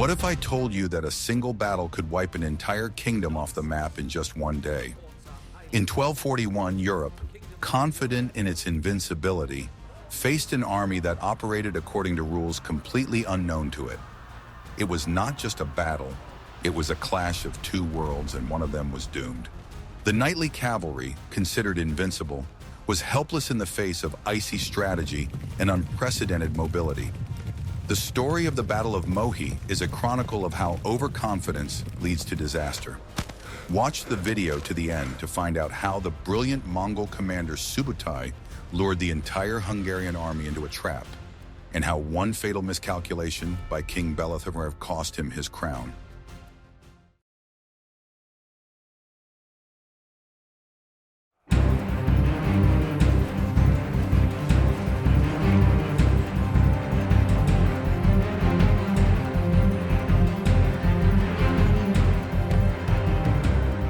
What if I told you that a single battle could wipe an entire kingdom off the map in just one day? In 1241, Europe, confident in its invincibility, faced an army that operated according to rules completely unknown to it. It was not just a battle, it was a clash of two worlds, and one of them was doomed. The knightly cavalry, considered invincible, was helpless in the face of icy strategy and unprecedented mobility. The story of the Battle of Mohi is a chronicle of how overconfidence leads to disaster. Watch the video to the end to find out how the brilliant Mongol commander Subutai lured the entire Hungarian army into a trap, and how one fatal miscalculation by King Béla IV cost him his crown.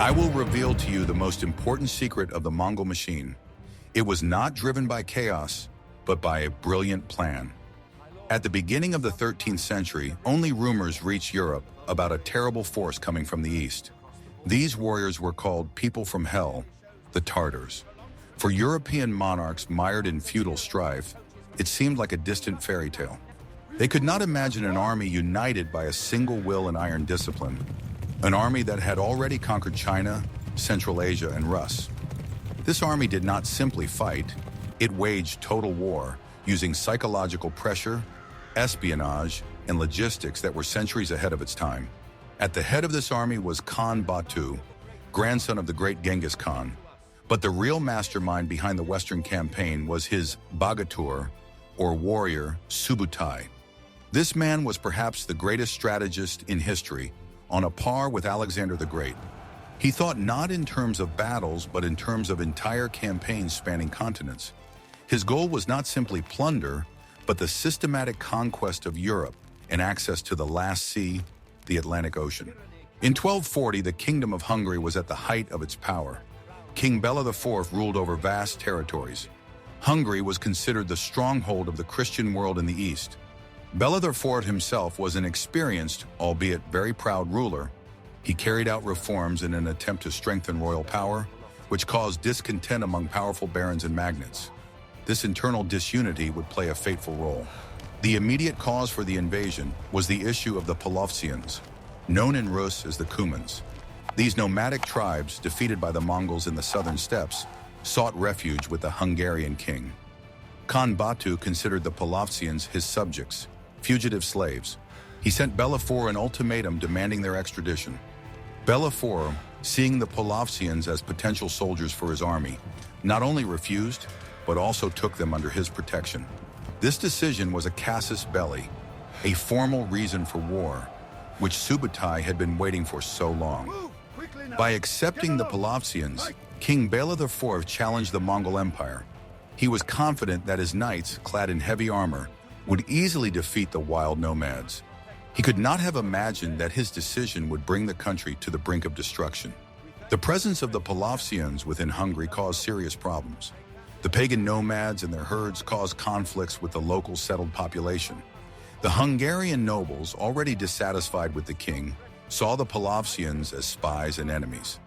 I will reveal to you the most important secret of the Mongol machine. It was not driven by chaos, but by a brilliant plan. At the beginning of the 13th century, only rumors reached Europe about a terrible force coming from the east. These warriors were called people from hell, the Tartars. For European monarchs mired in feudal strife, it seemed like a distant fairy tale. They could not imagine an army united by a single will and iron discipline, an army that had already conquered China, Central Asia, and Rus. This army did not simply fight, it waged total war, using psychological pressure, espionage, and logistics that were centuries ahead of its time. At the head of this army was Khan Batu, grandson of the great Genghis Khan. But the real mastermind behind the Western campaign was his Bogatyr, or warrior, Subutai. This man was perhaps the greatest strategist in history, on a par with Alexander the Great. He thought not in terms of battles, but in terms of entire campaigns spanning continents. His goal was not simply plunder, but the systematic conquest of Europe and access to the last sea, the Atlantic Ocean. In 1240, the Kingdom of Hungary was at the height of its power. King Béla IV ruled over vast territories. Hungary was considered the stronghold of the Christian world in the East. Béla IV himself was an experienced, albeit very proud ruler. He carried out reforms in an attempt to strengthen royal power, which caused discontent among powerful barons and magnates. This internal disunity would play a fateful role. The immediate cause for the invasion was the issue of the Polovtsians, known in Rus as the Cumans. These nomadic tribes, defeated by the Mongols in the southern steppes, sought refuge with the Hungarian king. Khan Batu considered the Polovtsians his subjects, fugitive slaves. He sent Béla IV an ultimatum demanding their extradition. Béla IV, seeing the Polovtsians as potential soldiers for his army, not only refused, but also took them under his protection. This decision was a casus belli, a formal reason for war, which Subutai had been waiting for so long. By accepting the Polovtsians, King Béla IV challenged the Mongol Empire. He was confident that his knights, clad in heavy armor, would easily defeat the wild nomads. He could not have imagined that his decision would bring the country to the brink of destruction. The presence of the Polovtsians within Hungary caused serious problems. The pagan nomads and their herds caused conflicts with the local settled population. The Hungarian nobles, already dissatisfied with the king, saw the Polovtsians as spies and enemies.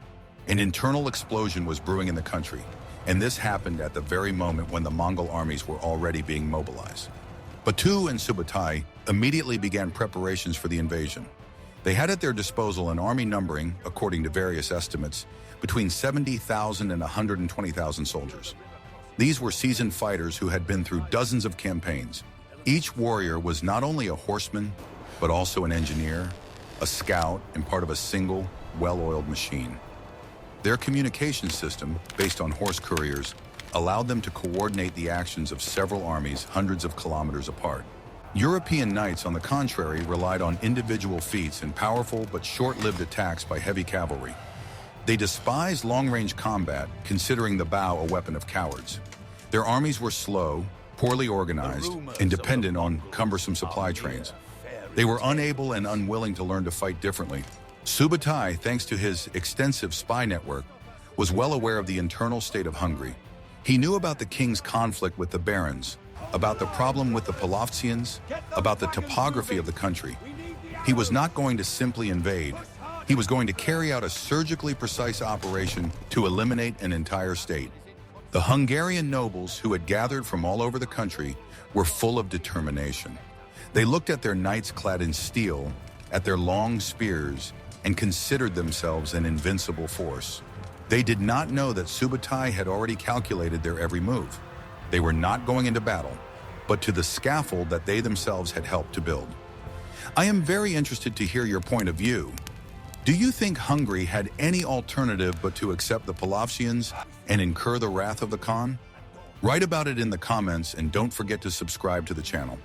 An internal explosion was brewing in the country, and this happened at the very moment when the Mongol armies were already being mobilized. Batu and Subutai immediately began preparations for the invasion. They had at their disposal an army numbering, according to various estimates, between 70,000 and 120,000 soldiers. These were seasoned fighters who had been through dozens of campaigns. Each warrior was not only a horseman, but also an engineer, a scout, and part of a single, well-oiled machine. Their communication system, based on horse couriers, allowed them to coordinate the actions of several armies hundreds of kilometers apart. European knights, on the contrary, relied on individual feats and powerful but short-lived attacks by heavy cavalry. They despised long-range combat, considering the bow a weapon of cowards. Their armies were slow, poorly organized, and dependent on cumbersome supply trains. They were unable and unwilling to learn to fight differently. Subutai, thanks to his extensive spy network, was well aware of the internal state of Hungary. He knew about the king's conflict with the barons, about the problem with the Polovtsians, about the topography of the country. He was not going to simply invade. He was going to carry out a surgically precise operation to eliminate an entire state. The Hungarian nobles, who had gathered from all over the country, were full of determination. They looked at their knights clad in steel, at their long spears, and considered themselves an invincible force. They did not know that Subutai had already calculated their every move. They were not going into battle, but to the scaffold that they themselves had helped to build. I am very interested to hear your point of view. Do you think Hungary had any alternative but to accept the Palavcians and incur the wrath of the Khan? Write about it in the comments and don't forget to subscribe to the channel.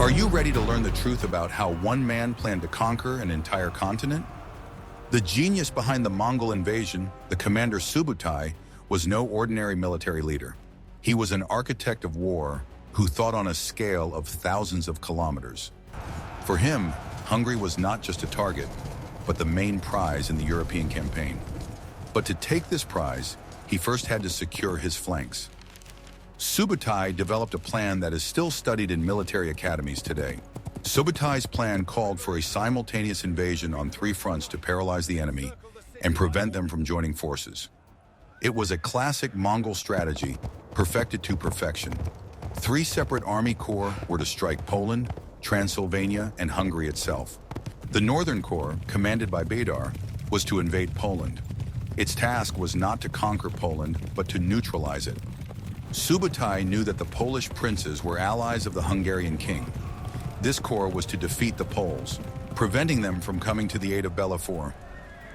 Are you ready to learn the truth about how one man planned to conquer an entire continent? The genius behind the Mongol invasion, the commander Subutai, was no ordinary military leader. He was an architect of war who thought on a scale of thousands of kilometers. For him, Hungary was not just a target, but the main prize in the European campaign. But to take this prize, he first had to secure his flanks. Subutai developed a plan that is still studied in military academies today. Subutai's plan called for a simultaneous invasion on 3 fronts to paralyze the enemy and prevent them from joining forces. It was a classic Mongol strategy, perfected to perfection. 3 separate army corps were to strike Poland, Transylvania, and Hungary itself. The Northern Corps, commanded by Béla, was to invade Poland. Its task was not to conquer Poland, but to neutralize it. Subutai knew that the Polish princes were allies of the Hungarian king. This corps was to defeat the Poles, preventing them from coming to the aid of Béla IV.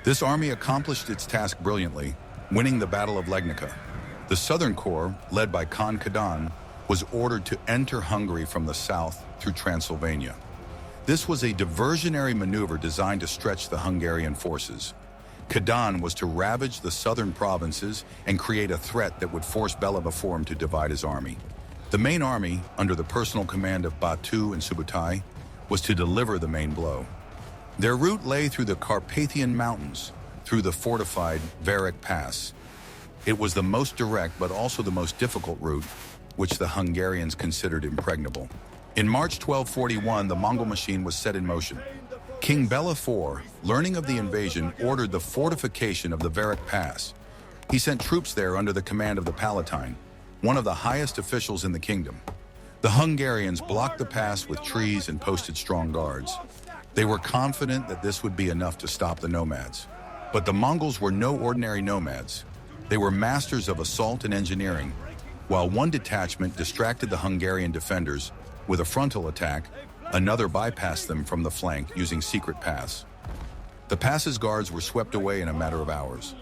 This army accomplished its task brilliantly, winning the Battle of Legnica. The Southern Corps, led by Khan Kadan, was ordered to enter Hungary from the south through Transylvania. This was a diversionary maneuver designed to stretch the Hungarian forces. Kadan was to ravage the southern provinces and create a threat that would force Béla IV to divide his army. The main army, under the personal command of Batu and Subutai, was to deliver the main blow. Their route lay through the Carpathian Mountains, through the fortified Verik Pass. It was the most direct but also the most difficult route, which the Hungarians considered impregnable. In March 1241, the Mongol machine was set in motion. King Béla IV, learning of the invasion, ordered the fortification of the Verik Pass. He sent troops there under the command of the Palatine, one of the highest officials in the kingdom. The Hungarians blocked the pass with trees and posted strong guards. They were confident that this would be enough to stop the nomads. But the Mongols were no ordinary nomads. They were masters of assault and engineering. While one detachment distracted the Hungarian defenders with a frontal attack, another bypassed them from the flank using secret paths. The pass's guards were swept away in a matter of hours.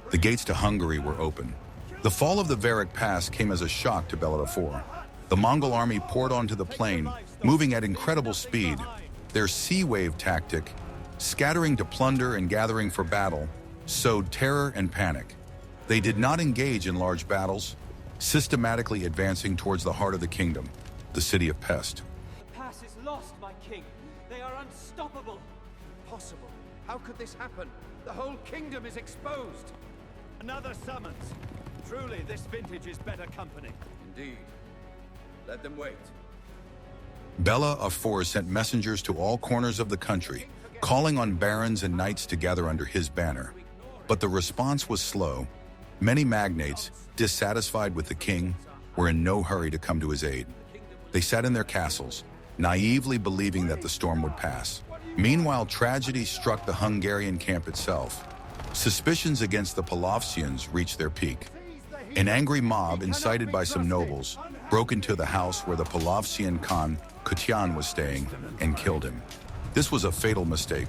The gates to Hungary were open. The fall of the Verik Pass came as a shock to Béla IV. The Mongol army poured onto the plain, moving at incredible speed. Their sea wave tactic, scattering to plunder and gathering for battle, sowed terror and panic. They did not engage in large battles, systematically advancing towards the heart of the kingdom, the city of Pest. The pass is lost, my king. They are unstoppable. Impossible. How could this happen? The whole kingdom is exposed. Another summons. Truly, this vintage is better company. Indeed. Let them wait. Béla IV sent messengers to all corners of the country, calling on barons and knights to gather under his banner. But the response was slow. Many magnates, dissatisfied with the king, were in no hurry to come to his aid. They sat in their castles, naively believing that the storm would pass. Meanwhile, tragedy struck the Hungarian camp itself. Suspicions against the Palavcians reached their peak. An angry mob, incited by some nobles, broke into the house where the Palavcian Khan Kutian was staying and killed him. This was a fatal mistake.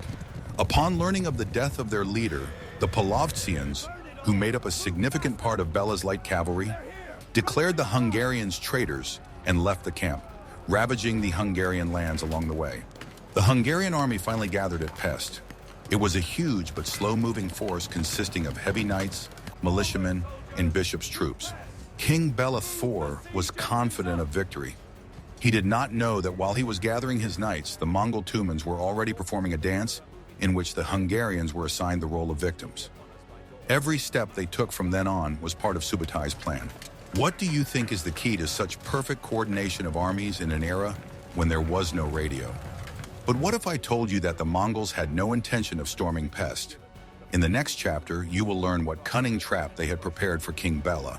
Upon learning of the death of their leader, the Palavcians, who made up a significant part of Béla's light cavalry, declared the Hungarians traitors and left the camp, ravaging the Hungarian lands along the way. The Hungarian army finally gathered at Pest. It was a huge but slow-moving force consisting of heavy knights, militiamen, and bishop's troops. King Béla IV was confident of victory. He did not know that while he was gathering his knights, the Mongol Tumans were already performing a dance in which the Hungarians were assigned the role of victims. Every step they took from then on was part of Subutai's plan. What do you think is the key to such perfect coordination of armies in an era when there was no radio? But what if I told you that the Mongols had no intention of storming Pest? In the next chapter, you will learn what cunning trap they had prepared for King Béla.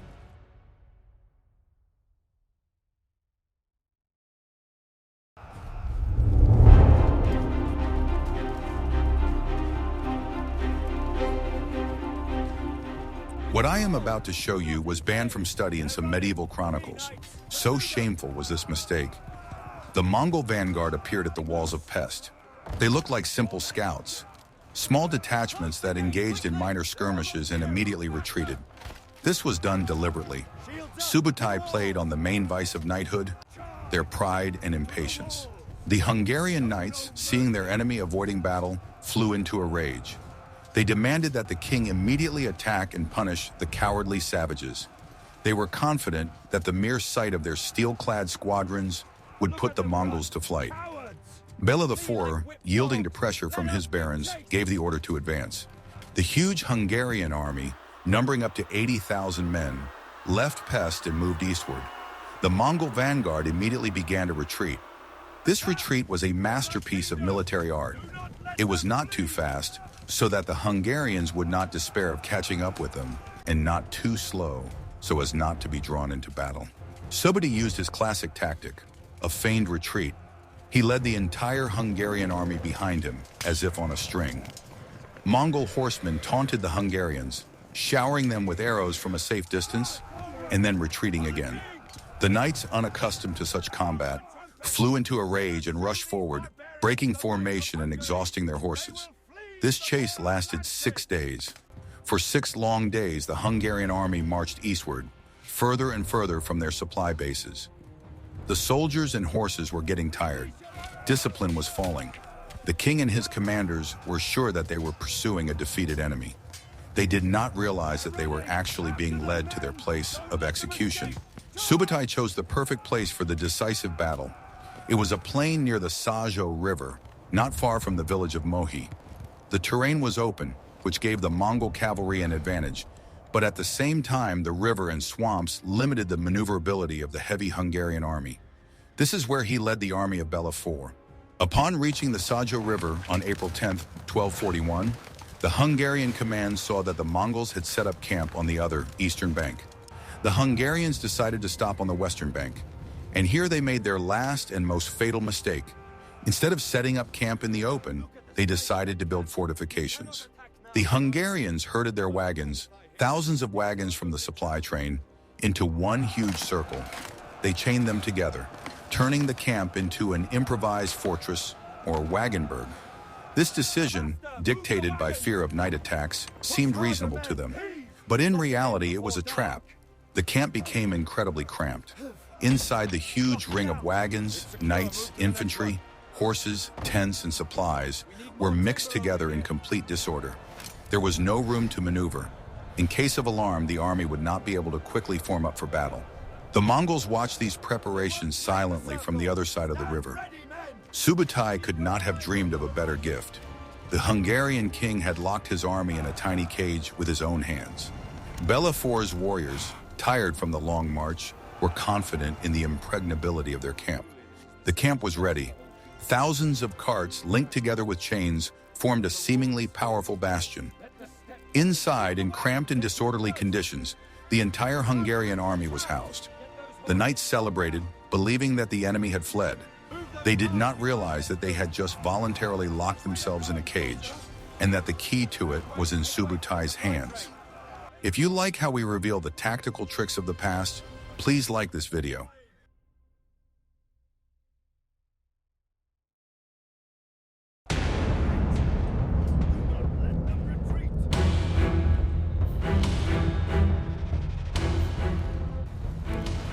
What I am about to show you was banned from study in some medieval chronicles. So shameful was this mistake. The Mongol vanguard appeared at the walls of Pest. They looked like simple scouts, small detachments that engaged in minor skirmishes and immediately retreated. This was done deliberately. Subutai played on the main vice of knighthood, their pride and impatience. The Hungarian knights, seeing their enemy avoiding battle, flew into a rage. They demanded that the king immediately attack and punish the cowardly savages. They were confident that the mere sight of their steel-clad squadrons would put the Mongols to flight. Béla IV, yielding to pressure from his barons, gave the order to advance. The huge Hungarian army, numbering up to 80,000 men, left Pest and moved eastward. The Mongol vanguard immediately began to retreat. This retreat was a masterpiece of military art. It was not too fast, so that the Hungarians would not despair of catching up with them, and not too slow, so as not to be drawn into battle. Subutai used his classic tactic, a feigned retreat. He led the entire Hungarian army behind him, as if on a string. Mongol horsemen taunted the Hungarians, showering them with arrows from a safe distance, and then retreating again. The knights, unaccustomed to such combat, flew into a rage and rushed forward, breaking formation and exhausting their horses. This chase lasted 6 days. For 6 long days, the Hungarian army marched eastward, further and further from their supply bases. The soldiers and horses were getting tired. Discipline was falling. The king and his commanders were sure that they were pursuing a defeated enemy. They did not realize that they were actually being led to their place of execution. Subutai chose the perfect place for the decisive battle. It was a plain near the Sajó River, not far from the village of Mohi. The terrain was open, which gave the Mongol cavalry an advantage, but at the same time, the river and swamps limited the maneuverability of the heavy Hungarian army. This is where he led the army of Béla IV. Upon reaching the Sajó River on April 10, 1241, the Hungarian command saw that the Mongols had set up camp on the other, eastern bank. The Hungarians decided to stop on the western bank, and here they made their last and most fatal mistake. Instead of setting up camp in the open, they decided to build fortifications. The Hungarians herded their wagons, thousands of wagons from the supply train, into one huge circle. They chained them together, turning the camp into an improvised fortress or wagonburg. This decision, dictated by fear of night attacks, seemed reasonable to them. But in reality, it was a trap. The camp became incredibly cramped. Inside the huge ring of wagons, knights, infantry, horses, tents, and supplies were mixed together in complete disorder. There was no room to maneuver. In case of alarm, the army would not be able to quickly form up for battle. The Mongols watched these preparations silently from the other side of the river. Subutai could not have dreamed of a better gift. The Hungarian king had locked his army in a tiny cage with his own hands. Béla IV's warriors, tired from the long march, were confident in the impregnability of their camp. The camp was ready. Thousands of carts, linked together with chains, formed a seemingly powerful bastion. Inside, in cramped and disorderly conditions, the entire Hungarian army was housed. The knights celebrated, believing that the enemy had fled. They did not realize that they had just voluntarily locked themselves in a cage, and that the key to it was in Subutai's hands. If you like how we reveal the tactical tricks of the past, please like this video.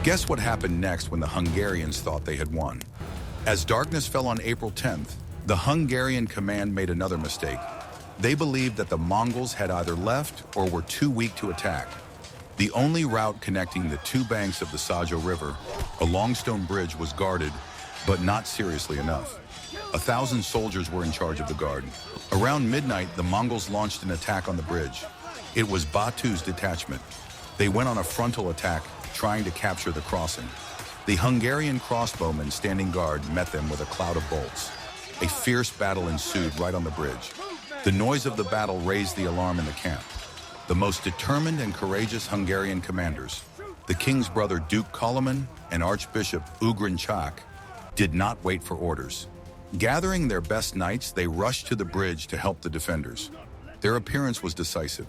Guess what happened next when the Hungarians thought they had won? As darkness fell on April 10th, the Hungarian command made another mistake. They believed that the Mongols had either left or were too weak to attack. The only route connecting the two banks of the Sajó River, a long stone bridge, was guarded, but not seriously enough. 1,000 soldiers were in charge of the guard. Around midnight, the Mongols launched an attack on the bridge. It was Batu's detachment. They went on a frontal attack, trying to capture the crossing. The Hungarian crossbowmen standing guard met them with a cloud of bolts. A fierce battle ensued right on the bridge. The noise of the battle raised the alarm in the camp. The most determined and courageous Hungarian commanders, the king's brother Duke Koloman and Archbishop Ugrin Chak, did not wait for orders. Gathering their best knights, they rushed to the bridge to help the defenders. Their appearance was decisive.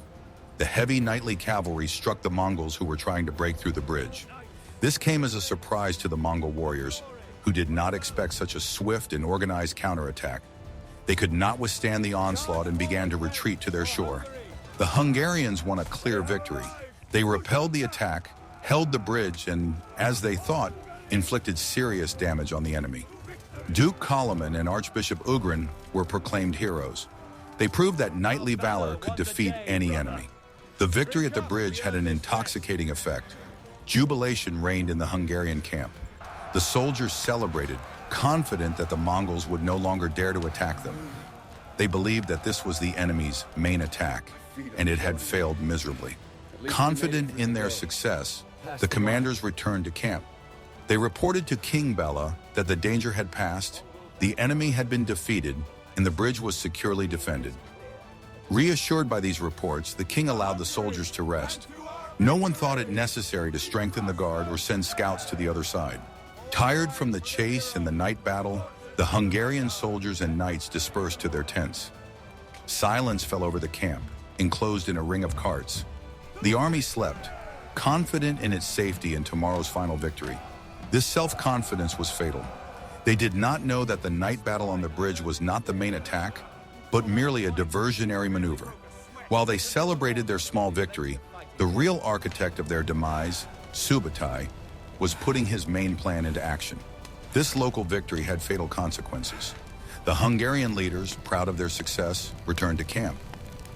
The heavy knightly cavalry struck the Mongols who were trying to break through the bridge. This came as a surprise to the Mongol warriors, who did not expect such a swift and organized counterattack. They could not withstand the onslaught and began to retreat to their shore. The Hungarians won a clear victory. They repelled the attack, held the bridge, and, as they thought, inflicted serious damage on the enemy. Duke Koloman and Archbishop Ugrin were proclaimed heroes. They proved that knightly valor could defeat any enemy. The victory at the bridge had an intoxicating effect. Jubilation reigned in the Hungarian camp. The soldiers celebrated, confident that the Mongols would no longer dare to attack them. They believed that this was the enemy's main attack, and it had failed miserably. Confident in their success, the commanders returned to camp. They reported to King Béla that the danger had passed, the enemy had been defeated, and the bridge was securely defended. Reassured by these reports, the king allowed the soldiers to rest. No one thought it necessary to strengthen the guard or send scouts to the other side. Tired from the chase and the night battle, the Hungarian soldiers and knights dispersed to their tents. Silence fell over the camp, enclosed in a ring of carts. The army slept, confident in its safety and tomorrow's final victory. This self-confidence was fatal. They did not know that the night battle on the bridge was not the main attack, but merely a diversionary maneuver. While they celebrated their small victory, the real architect of their demise, Subutai, was putting his main plan into action. This local victory had fatal consequences. The Hungarian leaders, proud of their success, returned to camp.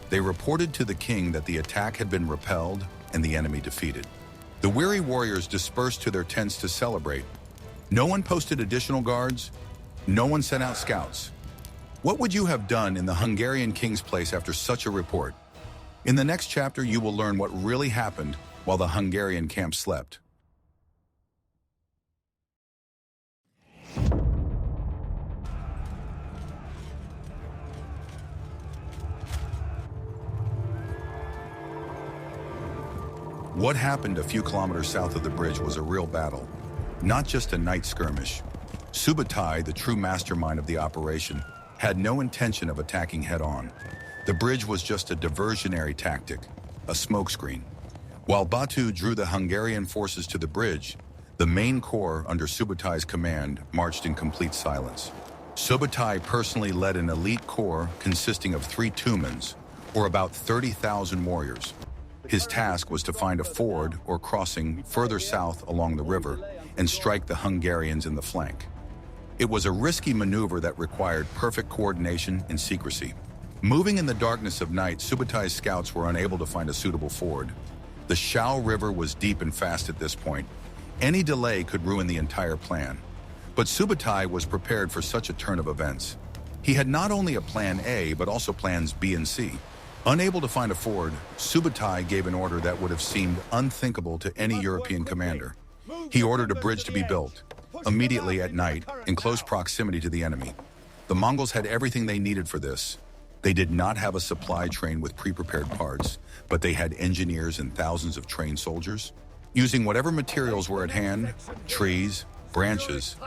They reported to the king that the attack had been repelled and the enemy defeated. The weary warriors dispersed to their tents to celebrate. No one posted additional guards. No one sent out scouts. What would you have done in the Hungarian king's place after such a report? In the next chapter, you will learn what really happened while the Hungarian camp slept. What happened a few kilometers south of the bridge was a real battle, not just a night skirmish. Subutai, the true mastermind of the operation, had no intention of attacking head-on. The bridge was just a diversionary tactic, a smokescreen. While Batu drew the Hungarian forces to the bridge, the main corps under Subutai's command marched in complete silence. Subutai personally led an elite corps consisting of 3 tumans, or about 30,000 warriors. His task was to find a ford or crossing further south along the river and strike the Hungarians in the flank. It was a risky maneuver that required perfect coordination and secrecy. Moving in the darkness of night, Subutai's scouts were unable to find a suitable ford. The Sajó River was deep and fast at this point. Any delay could ruin the entire plan. But Subutai was prepared for such a turn of events. He had not only a plan A, but also plans B and C. Unable to find a ford, Subutai gave an order that would have seemed unthinkable to any European commander. He ordered a bridge to be built, immediately at night, in close proximity to the enemy. The Mongols had everything they needed for this. They did not have a supply train with pre-prepared parts, but they had engineers and thousands of trained soldiers. Using whatever materials were at hand, trees, branches,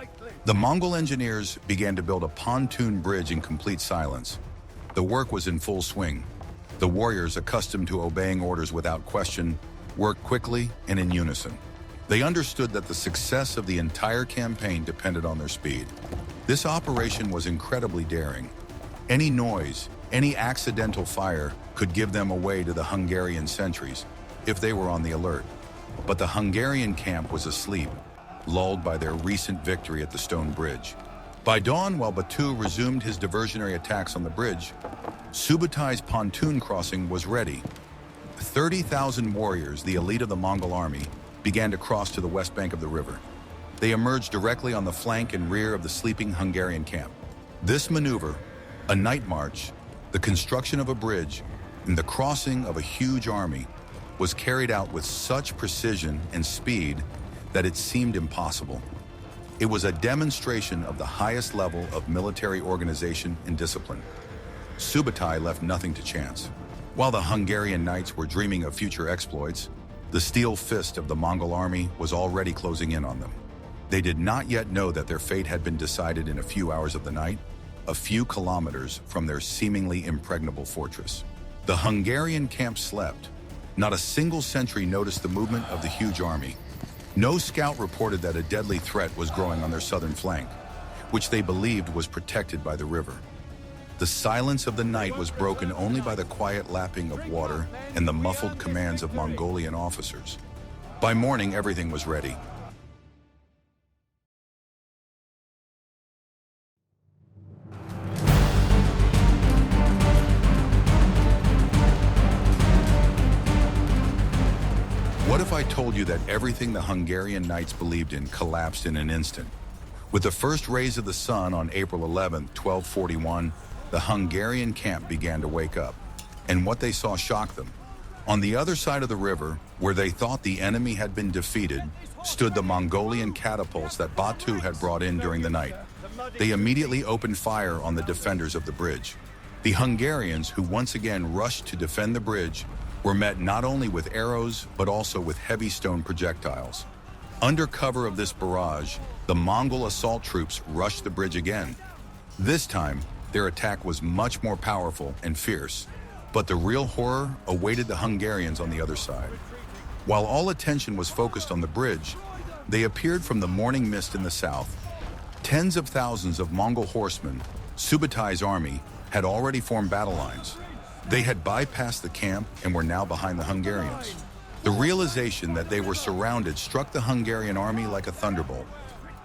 the Mongol engineers began to build a pontoon bridge in complete silence. The work was in full swing. The warriors, accustomed to obeying orders without question, worked quickly and in unison. They understood that the success of the entire campaign depended on their speed. This operation was incredibly daring. Any noise, any accidental fire could give them away to the Hungarian sentries if they were on the alert. But the Hungarian camp was asleep, lulled by their recent victory at the stone bridge. By dawn, while Batu resumed his diversionary attacks on the bridge, Subutai's pontoon crossing was ready. 30,000 warriors, the elite of the Mongol army, began to cross to the west bank of the river. They emerged directly on the flank and rear of the sleeping Hungarian camp. This maneuver, a night march, the construction of a bridge, and the crossing of a huge army, was carried out with such precision and speed that it seemed impossible. It was a demonstration of the highest level of military organization and discipline. Subutai left nothing to chance. While the Hungarian knights were dreaming of future exploits, the steel fist of the Mongol army was already closing in on them. They did not yet know that their fate had been decided in a few hours of the night, a few kilometers from their seemingly impregnable fortress. The Hungarian camp slept. Not a single sentry noticed the movement of the huge army. No scout reported that a deadly threat was growing on their southern flank, which they believed was protected by the river. The silence of the night was broken only by the quiet lapping of water and the muffled commands of Mongolian officers. By morning, everything was ready. What if I told you that everything the Hungarian knights believed in collapsed in an instant? With the first rays of the sun on April 11, 1241, the Hungarian camp began to wake up, and what they saw shocked them. On the other side of the river, where they thought the enemy had been defeated, stood the Mongolian catapults that Batu had brought in during the night. They immediately opened fire on the defenders of the bridge. The Hungarians, who once again rushed to defend the bridge, were met not only with arrows, but also with heavy stone projectiles. Under cover of this barrage, the Mongol assault troops rushed the bridge again. This time, their attack was much more powerful and fierce, but the real horror awaited the Hungarians on the other side. While all attention was focused on the bridge, they appeared from the morning mist in the south. Tens of thousands of Mongol horsemen, Subutai's army, had already formed battle lines. They had bypassed the camp and were now behind the Hungarians. The realization that they were surrounded struck the Hungarian army like a thunderbolt.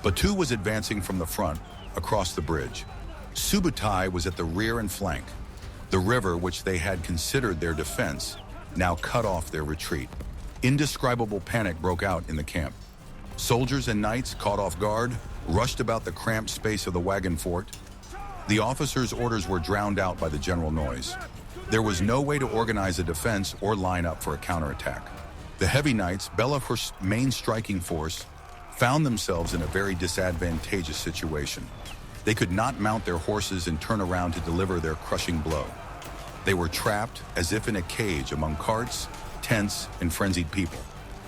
Batu was advancing from the front, across the bridge. Subutai was at the rear and flank. The river, which they had considered their defense, now cut off their retreat. Indescribable panic broke out in the camp. Soldiers and knights, caught off guard, rushed about the cramped space of the wagon fort. The officers' orders were drowned out by the general noise. There was no way to organize a defense or line up for a counterattack. The heavy knights, Béla IV's main striking force, found themselves in a very disadvantageous situation. They could not mount their horses and turn around to deliver their crushing blow. They were trapped as if in a cage among carts, tents, and frenzied people.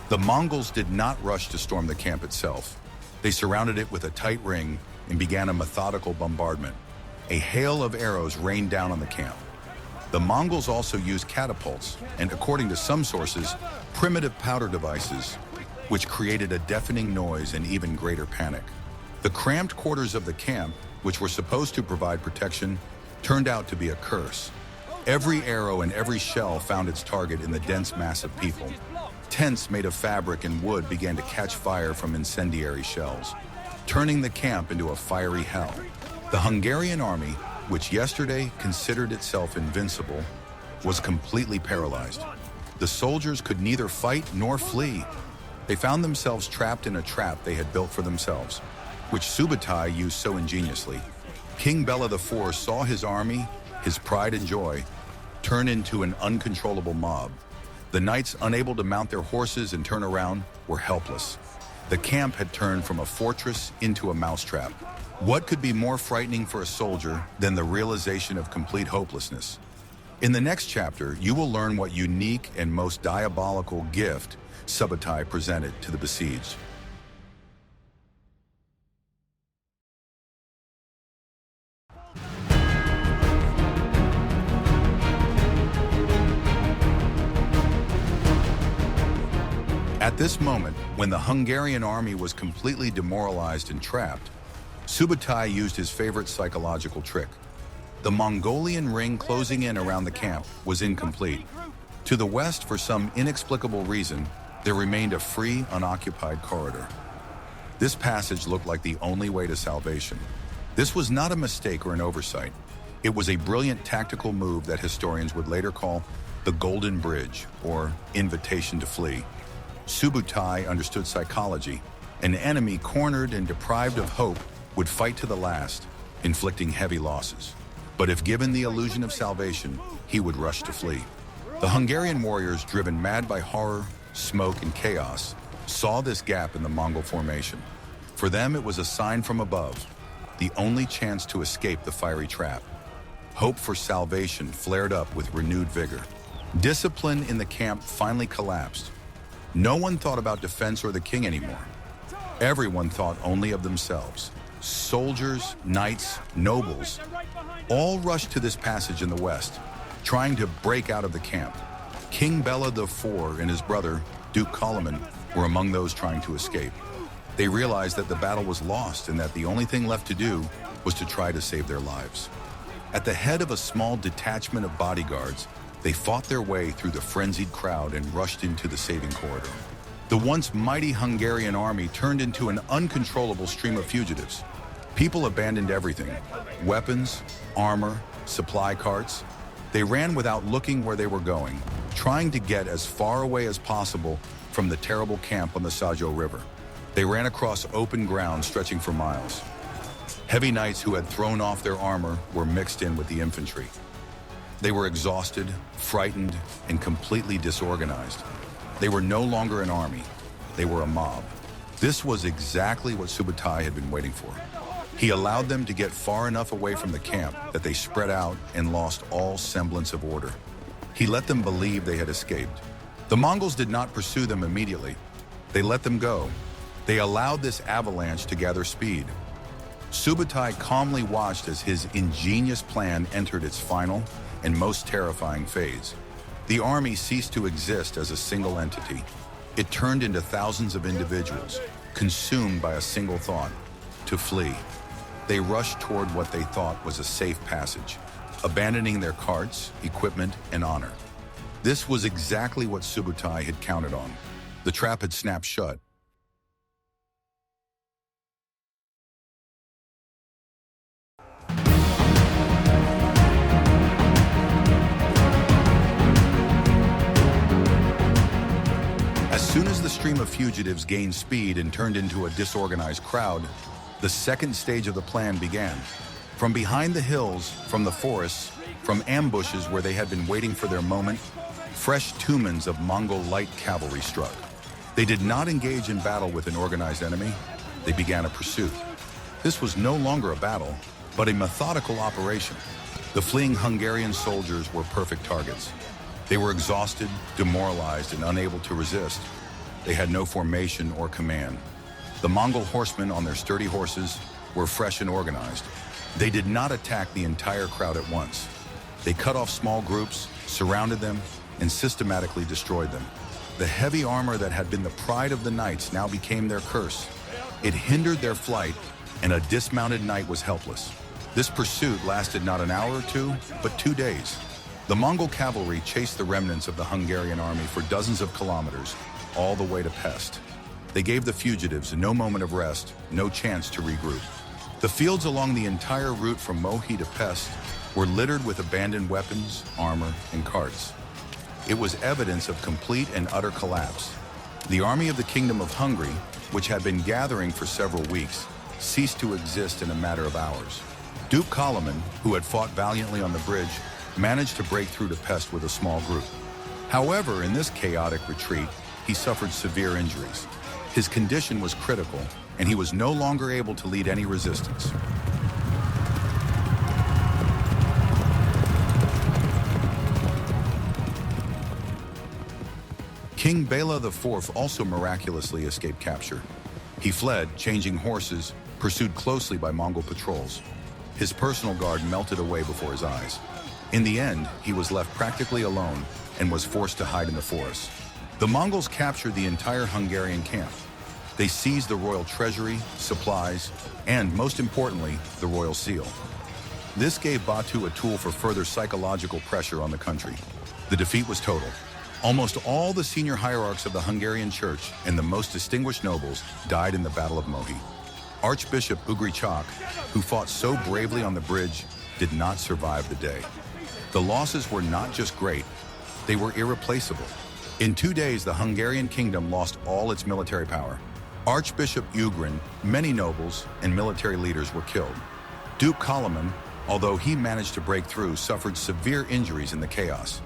The Mongols did not rush to storm the camp itself. They surrounded it with a tight ring and began a methodical bombardment. A hail of arrows rained down on the camp. The Mongols also used catapults and, according to some sources, primitive powder devices, which created a deafening noise and even greater panic. The cramped quarters of the camp, which were supposed to provide protection, turned out to be a curse. Every arrow and every shell found its target in the dense mass of people. Tents made of fabric and wood began to catch fire from incendiary shells, turning the camp into a fiery hell. The Hungarian army, which yesterday considered itself invincible, was completely paralyzed. The soldiers could neither fight nor flee. They found themselves trapped in a trap they had built for themselves, which Subutai used so ingeniously. King Béla IV saw his army, his pride and joy, turn into an uncontrollable mob. The knights, unable to mount their horses and turn around, were helpless. The camp had turned from a fortress into a mousetrap. What could be more frightening for a soldier than the realization of complete hopelessness? In the next chapter, you will learn what unique and most diabolical gift Subutai presented to the besieged. At this moment, when the Hungarian army was completely demoralized and trapped, Subutai used his favorite psychological trick. The Mongolian ring closing in around the camp was incomplete. To the west, for some inexplicable reason, there remained a free, unoccupied corridor. This passage looked like the only way to salvation. This was not a mistake or an oversight. It was a brilliant tactical move that historians would later call the Golden Bridge, or invitation to flee. Subutai understood psychology. An enemy cornered and deprived of hope would fight to the last, inflicting heavy losses. But if given the illusion of salvation, he would rush to flee. The Hungarian warriors, driven mad by horror, smoke, and chaos, saw this gap in the Mongol formation. For them, it was a sign from above, the only chance to escape the fiery trap. Hope for salvation flared up with renewed vigor. Discipline in the camp finally collapsed. No one thought about defense or the king anymore. Everyone thought only of themselves. Soldiers, knights, nobles, all rushed to this passage in the west, trying to break out of the camp. King Béla IV and his brother, Duke Koloman, were among those trying to escape. They realized that the battle was lost and that the only thing left to do was to try to save their lives. At the head of a small detachment of bodyguards, they fought their way through the frenzied crowd and rushed into the saving corridor. The once mighty Hungarian army turned into an uncontrollable stream of fugitives. People abandoned everything: weapons, armor, supply carts. They ran without looking where they were going, trying to get as far away as possible from the terrible camp on the Sajó River. They ran across open ground stretching for miles. Heavy knights who had thrown off their armor were mixed in with the infantry. They were exhausted, frightened, and completely disorganized. They were no longer an army. They were a mob. This was exactly what Subutai had been waiting for. He allowed them to get far enough away from the camp that they spread out and lost all semblance of order. He let them believe they had escaped. The Mongols did not pursue them immediately. They let them go. They allowed this avalanche to gather speed. Subutai calmly watched as his ingenious plan entered its final and most terrifying phase. The army ceased to exist as a single entity. It turned into thousands of individuals, consumed by a single thought: to flee. They rushed toward what they thought was a safe passage, abandoning their carts, equipment, and honor. This was exactly what Subutai had counted on. The trap had snapped shut. As soon as the stream of fugitives gained speed and turned into a disorganized crowd, the second stage of the plan began. From behind the hills, from the forests, from ambushes where they had been waiting for their moment, fresh tumens of Mongol light cavalry struck. They did not engage in battle with an organized enemy. They began a pursuit. This was no longer a battle, but a methodical operation. The fleeing Hungarian soldiers were perfect targets. They were exhausted, demoralized, and unable to resist. They had no formation or command. The Mongol horsemen on their sturdy horses were fresh and organized. They did not attack the entire crowd at once. They cut off small groups, surrounded them, and systematically destroyed them. The heavy armor that had been the pride of the knights now became their curse. It hindered their flight, and a dismounted knight was helpless. This pursuit lasted not an hour or two, but 2 days. The Mongol cavalry chased the remnants of the Hungarian army for dozens of kilometers, all the way to Pest. They gave the fugitives no moment of rest, no chance to regroup. The fields along the entire route from Mohi to Pest were littered with abandoned weapons, armor, and carts. It was evidence of complete and utter collapse. The army of the Kingdom of Hungary, which had been gathering for several weeks, ceased to exist in a matter of hours. Duke Koloman, who had fought valiantly on the bridge, managed to break through to Pest with a small group. However, in this chaotic retreat, he suffered severe injuries. His condition was critical, and he was no longer able to lead any resistance. King Béla IV also miraculously escaped capture. He fled, changing horses, pursued closely by Mongol patrols. His personal guard melted away before his eyes. In the end, he was left practically alone and was forced to hide in the forest. The Mongols captured the entire Hungarian camp. They seized the royal treasury, supplies, and, most importantly, the royal seal. This gave Batu a tool for further psychological pressure on the country. The defeat was total. Almost all the senior hierarchs of the Hungarian church and the most distinguished nobles died in the Battle of Mohi. Archbishop Ugrichak, who fought so bravely on the bridge, did not survive the day. The losses were not just great, They were irreplaceable. In 2 days, the Hungarian kingdom lost all its military power. Archbishop Ugrin, many nobles, and military leaders were killed. Duke Koloman, although he managed to break through, suffered severe injuries in the chaos.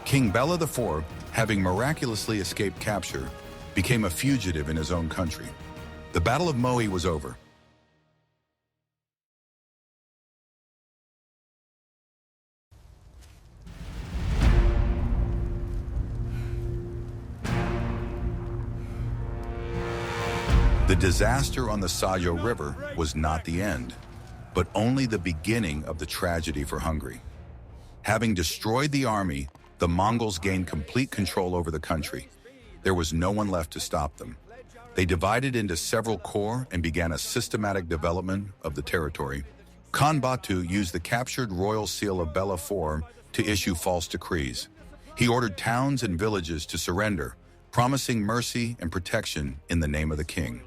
King Béla IV, having miraculously escaped capture, became a fugitive in his own country. The Battle of Mohi was over. The disaster on the Sajó River was not the end, but only the beginning of the tragedy for Hungary. Having destroyed the army, the Mongols gained complete control over the country. There was no one left to stop them. They divided into several corps and began a systematic development of the territory. Khan Batu used the captured royal seal of Béla IV to issue false decrees. He ordered towns and villages to surrender, promising mercy and protection in the name of the king.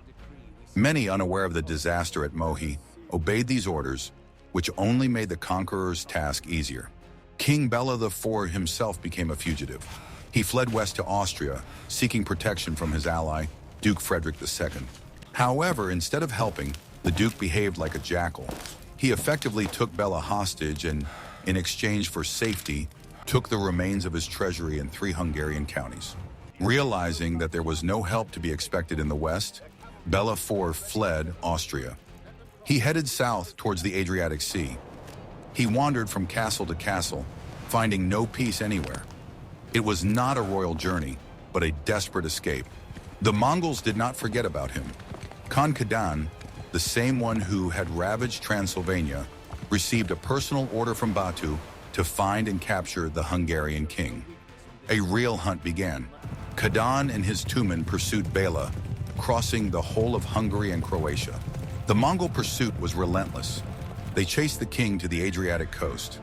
Many, unaware of the disaster at Mohi, obeyed these orders, which only made the conqueror's task easier. King Béla IV himself became a fugitive. He fled west to Austria, seeking protection from his ally, Duke Frederick II. However, instead of helping, the Duke behaved like a jackal. He effectively took Béla hostage and, in exchange for safety, took the remains of his treasury in 3 Hungarian counties. Realizing that there was no help to be expected in the west, Béla IV fled Austria. He headed south towards the Adriatic Sea. He wandered from castle to castle, finding no peace anywhere. It was not a royal journey, but a desperate escape. The Mongols did not forget about him. Khan Kadan, the same one who had ravaged Transylvania, received a personal order from Batu to find and capture the Hungarian king. A real hunt began. Kadan and his 2 men pursued Béla, crossing the whole of Hungary and Croatia. The Mongol pursuit was relentless. They chased the king to the Adriatic coast.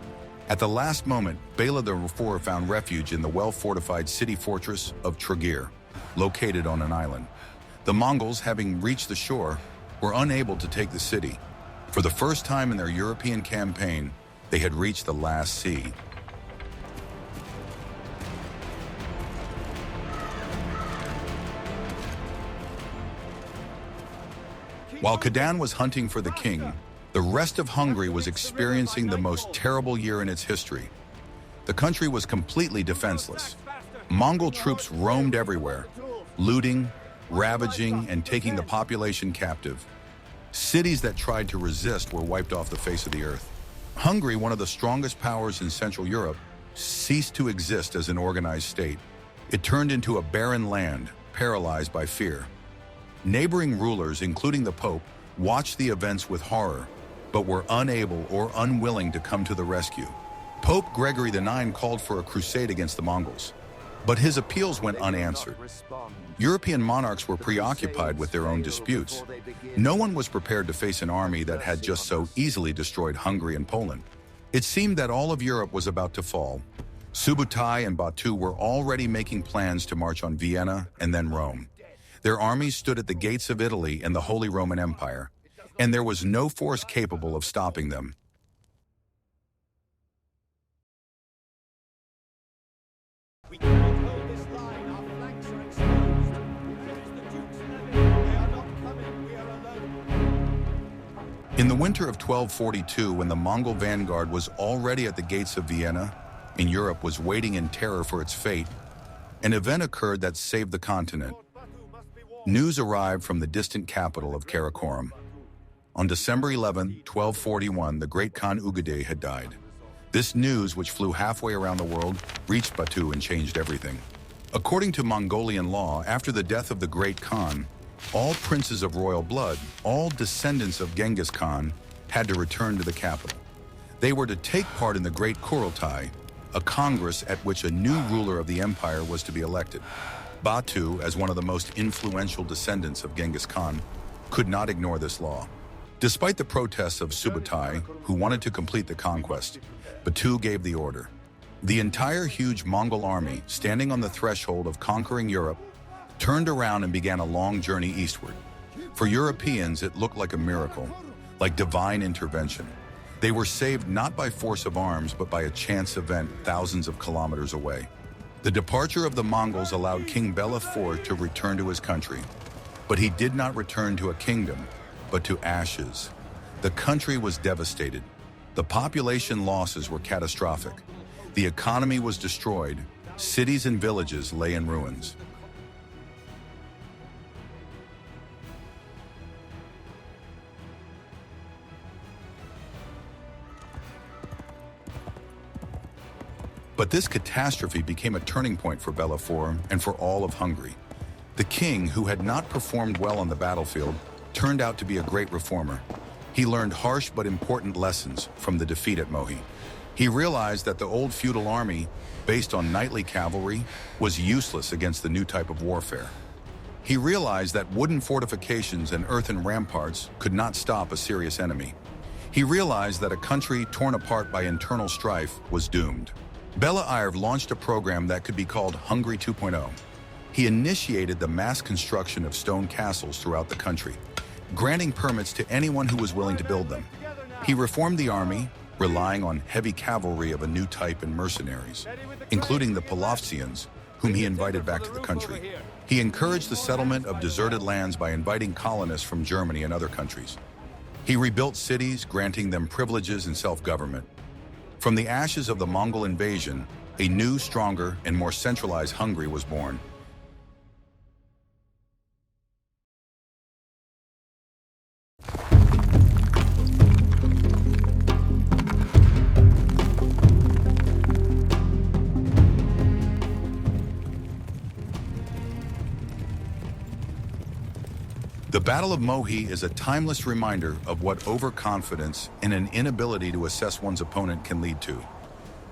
At the last moment, Béla IV found refuge in the well-fortified city fortress of Trogir, located on an island. The Mongols, having reached the shore, were unable to take the city. For the first time in their European campaign, they had reached the last sea. While Kadan was hunting for the king, the rest of Hungary was experiencing the most terrible year in its history. The country was completely defenseless. Mongol troops roamed everywhere, looting, ravaging, and taking the population captive. Cities that tried to resist were wiped off the face of the earth. Hungary, one of the strongest powers in Central Europe, ceased to exist as an organized state. It turned into a barren land, paralyzed by fear. Neighboring rulers, including the Pope, watched the events with horror, but were unable or unwilling to come to the rescue. Pope Gregory IX called for a crusade against the Mongols, but his appeals went unanswered. European monarchs were preoccupied with their own disputes. No one was prepared to face an army that had just so easily destroyed Hungary and Poland. It seemed that all of Europe was about to fall. Subutai and Batu were already making plans to march on Vienna and then Rome. Their armies stood at the gates of Italy and the Holy Roman Empire, and there was no force capable of stopping them. We cannot hold this line. Our flanks are exposed. It is the Duke's levy. They are not coming. We are alone. In the winter of 1242, when the Mongol vanguard was already at the gates of Vienna, and Europe was waiting in terror for its fate, an event occurred that saved the continent. News arrived from the distant capital of Karakorum. On December 11, 1241, the great Khan Ugade had died. This news, which flew halfway around the world, reached Batu and changed everything. According to Mongolian law, after the death of the great Khan, all princes of royal blood, all descendants of Genghis Khan, had to return to the capital. They were to take part in the Great Kurultai, a congress at which a new ruler of the empire was to be elected. Batu, as one of the most influential descendants of Genghis Khan, could not ignore this law. Despite the protests of Subutai, who wanted to complete the conquest, Batu gave the order. The entire huge Mongol army, standing on the threshold of conquering Europe, turned around and began a long journey eastward. For Europeans, it looked like a miracle, like divine intervention. They were saved not by force of arms, but by a chance event thousands of kilometers away. The departure of the Mongols allowed King Béla IV to return to his country. But he did not return to a kingdom, but to ashes. The country was devastated. The population losses were catastrophic. The economy was destroyed. Cities and villages lay in ruins. But this catastrophe became a turning point for Béla IV and for all of Hungary. The king, who had not performed well on the battlefield, turned out to be a great reformer. He learned harsh but important lessons from the defeat at Mohi. He realized that the old feudal army, based on knightly cavalry, was useless against the new type of warfare. He realized that wooden fortifications and earthen ramparts could not stop a serious enemy. He realized that a country torn apart by internal strife was doomed. Béla IV launched a program that could be called Hungary 2.0. He initiated the mass construction of stone castles throughout the country, granting permits to anyone who was willing to build them. He reformed the army, relying on heavy cavalry of a new type and mercenaries, including the Polovtsians, whom he invited back to the country. He encouraged the settlement of deserted lands by inviting colonists from Germany and other countries. He rebuilt cities, granting them privileges and self-government. From the ashes of the Mongol invasion, a new, stronger, and more centralized Hungary was born. The Battle of Mohi is a timeless reminder of what overconfidence and an inability to assess one's opponent can lead to.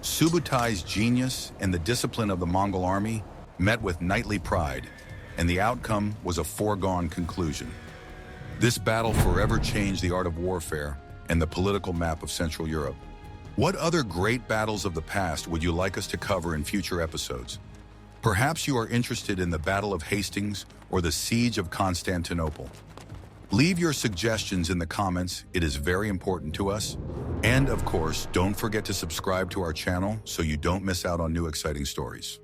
Subutai's genius and the discipline of the Mongol army met with knightly pride, and the outcome was a foregone conclusion. This battle forever changed the art of warfare and the political map of Central Europe. What other great battles of the past would you like us to cover in future episodes? Perhaps you are interested in the Battle of Hastings or the Siege of Constantinople. Leave your suggestions in the comments. It is very important to us. And of course, don't forget to subscribe to our channel so you don't miss out on new exciting stories.